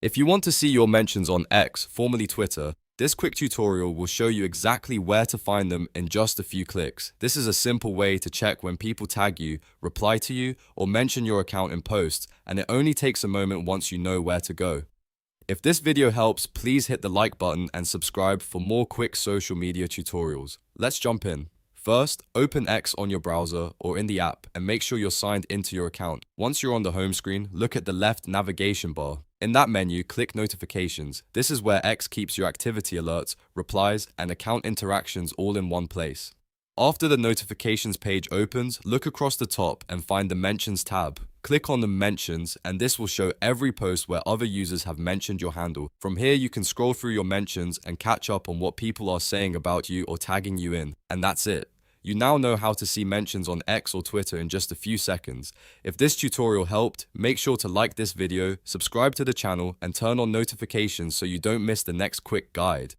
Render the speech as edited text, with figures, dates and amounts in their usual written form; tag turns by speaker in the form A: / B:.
A: If you want to see your mentions on X, formerly Twitter, this quick tutorial will show you exactly where to find them in just a few clicks. This is a simple way to check when people tag you, reply to you, or mention your account in posts, and it only takes a moment once you know where to go. If this video helps, please hit the like button and subscribe for more quick social media tutorials. Let's jump in. First, open X on your browser or in the app and make sure you're signed into your account. Once you're on the home screen, look at the left navigation bar. In that menu, click Notifications. This is where X keeps your activity alerts, replies, and account interactions all in one place. After the notifications page opens, look across the top and find the Mentions tab. Click on the Mentions and this will show every post where other users have mentioned your handle. From here, you can scroll through your mentions and catch up on what people are saying about you or tagging you in. And that's it. You now know how to see mentions on X or Twitter in just a few seconds. If this tutorial helped, make sure to like this video, subscribe to the channel, and turn on notifications so you don't miss the next quick guide.